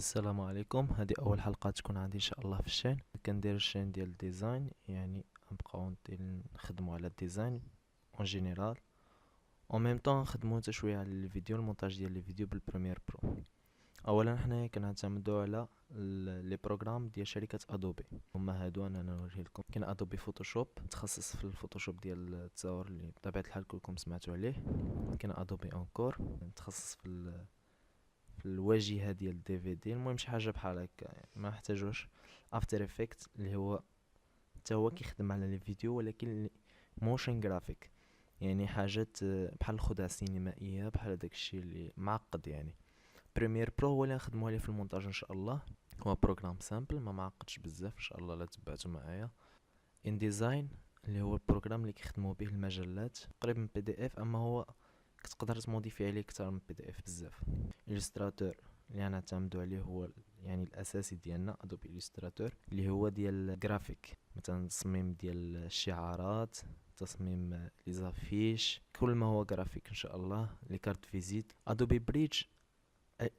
السلام عليكم. هذه اول حلقه تكون عندي ان شاء الله في الشين. كندير الشين ديال الديزاين، يعني نبقاو نخدموا على الديزاين اون جينيرال، او ميم طون نخدموا حتى شويه على الفيديو، المونتاج ديال الفيديو بالبريمير برو. اولا حنايا كنعتمدوا على لي بروغرام ديال شركه ادوبي. هما هادو انا نوريه لكم. كاين ادوبي فوتوشوب متخصص في الفوتوشوب ديال التصاور اللي بطبيعه الحال كلكم سمعتوا عليه. كاين ادوبي انكور متخصص في الواجهه ديال الدي في دي. المهم شي حاجه بحال هكا، يعني ما نحتاجوش. افتر افكت اللي هو حتى هو كيخدم على لي فيديو، ولكن موشن جرافيك، يعني حاجات بحال الخدع السينمائيه، بحال داكشي اللي معقد. يعني بريمير برو هو اللي نخدمو عليه في المونتاج ان شاء الله. هو بروغرام سامبل ما معقدش بزاف ان شاء الله لا تبعتوا معايا. ان ديزاين اللي هو البروغرام اللي كيخدموا به المجلات، قريب من بي دي اف، اما هو كتقدر تموديفي عليه اكثر من بي دي اف بزاف. الستراتور اللي نعتمدوا عليه هو يعني الاساسي ديالنا، ادوبي الستراتور اللي هو ديال الجرافيك، مثلا تصميم ديال الشعارات، تصميم لي زافيش، كل ما هو جرافيك ان شاء الله. لي كارت فيزيت. ادوبي بريدج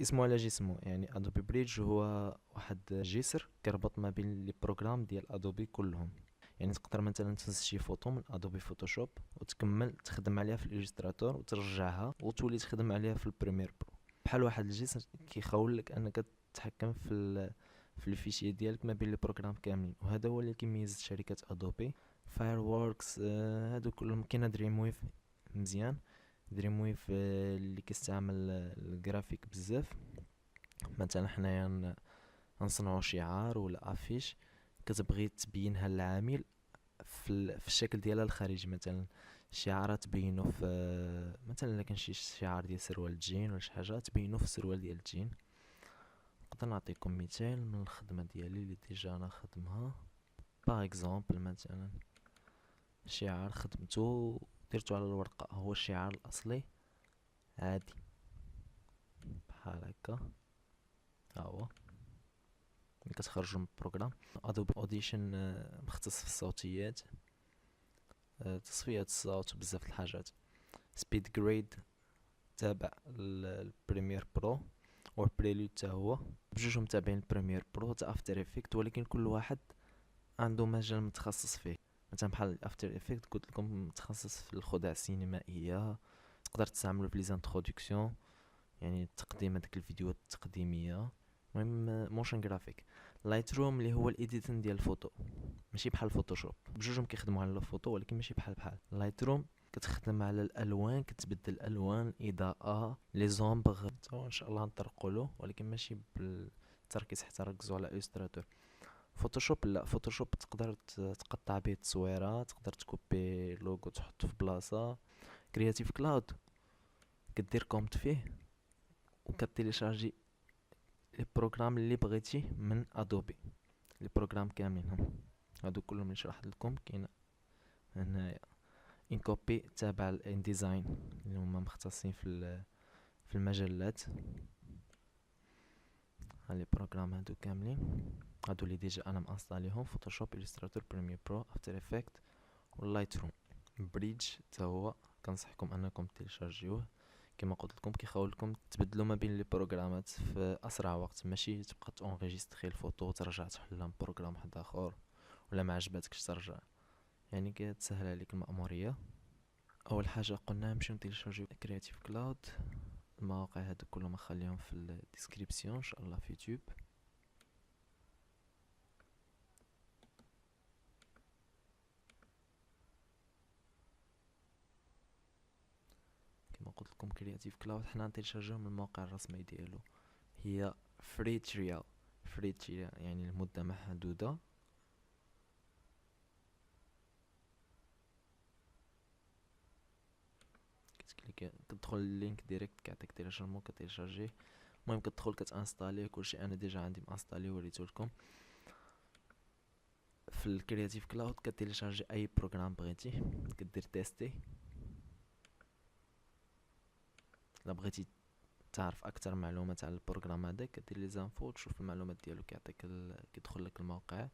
اسمه على جسمه، يعني ادوبي بريدج هو واحد جسر كيربط ما بين لي بروغرام ديال ادوبي كلهم. يعني تقدر مثلا تهز شي فوتو من ادوبي فوتوشوب وتكمل تخدم عليها في الاليستراتور وترجعها وتولي تخدم عليها في البريمير برو. بحال واحد الجسر كيخول لك انك تتحكم في الفيشي ديالك ما بين لي بروغرام كاملين. وهذا هو اللي كيميز شركه ادوبي. فاير ووركس هادو كلهم. كاينه دريم ويف مزيان. دريم ويف اللي كيستعمل الجرافيك بزاف. مثلا حنايا نصنعوا شعار ولا افيش، كتبغي تبينها للعامل في الشكل ديالها الخارجي. مثلا الشعارات تبينو في مثلا الا كان شي شعار ديال سروال الجين ولا شي حاجه تبينو في السروال ديال الجين. نقدر نعطيكم مثال من الخدمه ديالي اللي ديجا انا خدمها. باغ اكزومبل مثلا شعار خدمته درتو على الورقه، هو الشعار الاصلي عادي بحال هكا. ها هو ملي كتخرجوا من البروغرام. ادوبي اوديشن مختص في الصوتيات، تصفيه الصوت بزاف الحاجات. سبيد جريد تابع البريمير برو، والبريلود حتى هو، بجوجهم تابعين البريمير برو تا افتر افكت، ولكن كل واحد عنده مجال متخصص فيه. مثلا بحال الافتر افكت قلت لكم متخصص في الخدع السينمائيه، تقدر تستعملو في لي زانتروداكسيون، يعني تقديم هذيك الفيديوهات التقديميه. المهم موشن جرافيك. لايت روم اللي هو الايديتين ديال الفوتو، ماشي بحال الفوتوشوب. بجوجهم كيخدموا على الفوتو ولكن ماشي بحال لايت روم كتخدم على الالوان، كتبدل الالوان، اضاءه، لي زومبر. ان شاء الله نطرقوا له، ولكن ماشي بالتركيز حتى ركزوا على الستراتور. فوتوشوب لا، فوتوشوب تقدر تقطع به التصويره، تقدر تكوبي لوغو تحطه في بلاصه. كرياتيف كلاود كدير كومت فيه وكتيليشارجي لي بروغرام اللي بغيتي من ادوبي. لي بروغرام كاملين هادو كلهم اللي شرحت لكم كاين هنايا. ان كوبي تابع الان ديزاين اللي هما مختصين في المجلات. ها لي بروغرام هادو كاملين، هادو اللي ديجا انا مانستاليهم: فوتوشوب، الستراتور، بريمير برو، افتر افكت، واللايت روم. بريدج حتى هو كنصحكم انكم تيليشارجيوه. كما قلت لكم كيخاول لكم تبدلوا ما بين لي بروغرامات في اسرع وقت، ماشي تبقى تونغيستري الفوتو وترجع تحلها من بروغرام واحد اخر، ولا ما عجبتكش ترجع. يعني كتسهل عليك المأمورية. اول حاجه قلنا نمشيو نتيليشارجيو كرياتيف كلاود. المواقع هادو كلهم نخليهم في الديسكريبسيون ان شاء الله في يوتيوب. كما قلت لكم كرياتيف كلاود حنا نتيليشارجيو من الموقع الرسمي ديالو، هي فري تريال. فري تريال يعني المده محدوده. كتدخل اللينك ديريكت كيعطيك تيليشارجمون، كتيليشارجيه. المهم كتدخل كتانستاليه كلشي. انا ديجا عندي مانستالي وريتو لكم. في الكرياتيف كلاود كتيليشارجي اي بروغرام بغيتي، كدير تيستي. الا بغيتي تعرف اكثر معلومات على البروغرام هذا كدير لي زانفو وتشوف المعلومات ديالو. كيعطيك كيدخل لك الموقع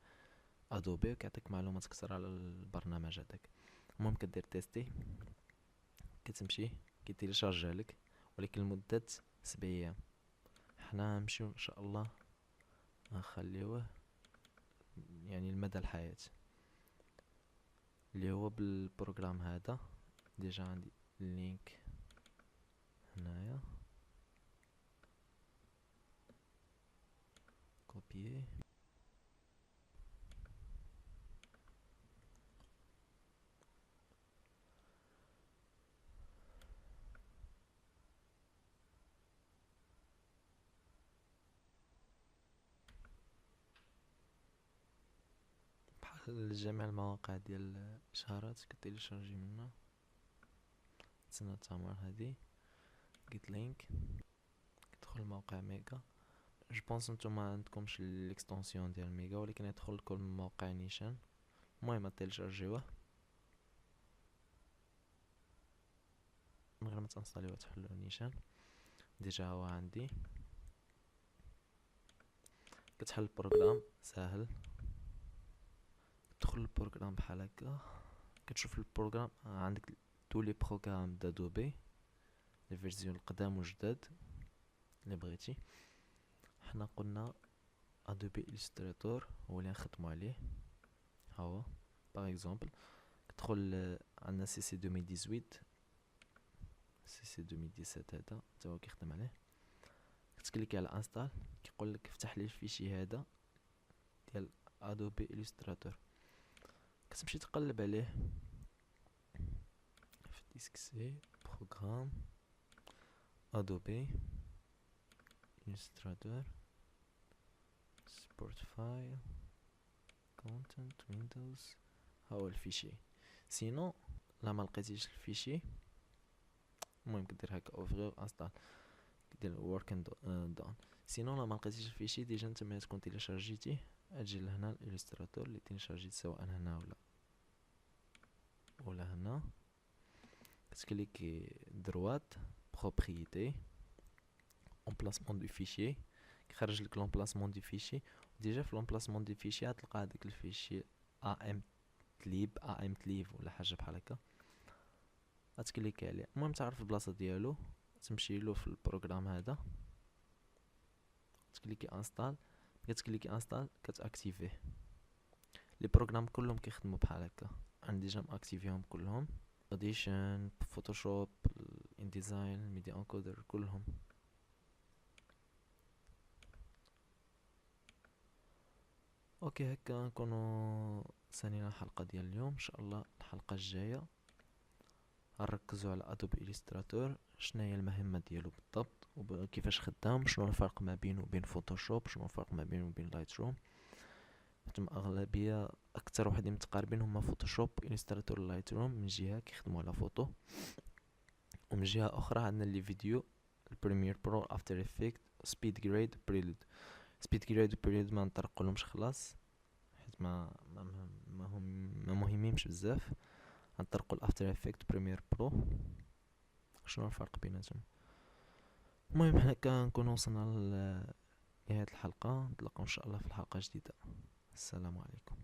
ادوبي وكيعطيك معلومات اكثر على البرنامج هذاك. المهم كدير تيستي، كتمشي كيتيليشارجا لك، ولكن لمده 7 ايام. حنا نمشيو ان شاء الله نخليوه يعني لمدى الحياة، اللي هو بالبروغرام هذا. ديجا عندي اللينك هنايا، كوبيي. بحال جميع المواقع ديال الاشهارات كتيليشارجي منها. تسنى تامر هادي جيت لينك، كتدخل موقع ميغا. جو بونس نتوما عندكمش ليكستونسيون ديال ميغا، ولكن يدخل لكم موقع نيشان. المهم تيليشارجيوه من غير ما تنصاليوه، تحلو نيشان. ديجا هو عندي، كتحل البروغرام ساهل. تدخل البروغرام بحال هكا، كتشوف البروغرام عندك تو لي بروغرام دادوبي، لي فيرزيون القدام وجداد اللي بغيتي. حنا قلنا ادوبي إليستراتور هو اللي نخدمو عليه. ها هو باغ اكزومبل كتدخل عندنا سي سي 2018، سي سي 2017 هذا تا هو كيخدم عليه. كتكليكي على انستال، كيقول لك افتح لي الفيشي هذا ديال ادوبي إليستراتور. كتمشي تقلب عليه في ديسك سي بروغرام ادوبي إليستراتور سبورت فايل كونتنت ويندوز. ها هو الفيشي. سينو لا ما لقيتيش الفيشي، المهم كدير هكا اوفغي انستال، كدير ورك اند دون. سينو لا ما لقيتيش الفيشي ديجا نتما تكون تيليشارجيتيه، اجي لهنا الالستراتور اللي تيليشارجيت سواء هنا ولا هنا. كتكليكي دروات بروبريتي امبلاسمون دو فيشي، كيخرج لك لومبلاسمون دو فيشي. ديجا في لومبلاسمون دو فيشي غتلقى هذاك الفيشي ام تليب ولا حاجه بحال هكا. غتكليكي عليه، المهم تعرف البلاصه ديالو، تمشي له في البروغرام هذا، تكليكي انستال. كتكليكي انستال كتاكتيفيه. لي بروغرام كلهم كيخدموا بحال هكا، انا ديجا ماكتيفيهم كلهم. اوديشن، فوتوشوب، ان ديزاين، ميديا انكودر، كلهم. اوكي هكا نكونوا سالينا الحلقه ديال اليوم. ان شاء الله الحلقه الجايه نركزوا على ادوبي إليستراتور، شناهي المهمه ديالو بالضبط وكيفاش خدام، شنو الفرق ما بينه وبين فوتوشوب، شنو الفرق ما بينه وبين لايت روم. حيت اغلبيه اكثر وحدين متقاربين هما فوتوشوب إليستراتور لايت روم، من جهه كيخدموا على فوتو، ومن جهه اخرى عندنا لي فيديو البريمير برو، افتر افكت، سبيد جريد، بريلود. سبيد جريد وبريلود ما نطرقلهمش خلاص، حيت ما مهمينش بزاف. غنطرقوا الافتر افكت بريمير برو، شنو الفرق بيناتهم. المهم حنا كنكونوا وصلنا لنهايه الحلقه، نتلاقاو ان شاء الله في الحلقه جديده. السلام عليكم.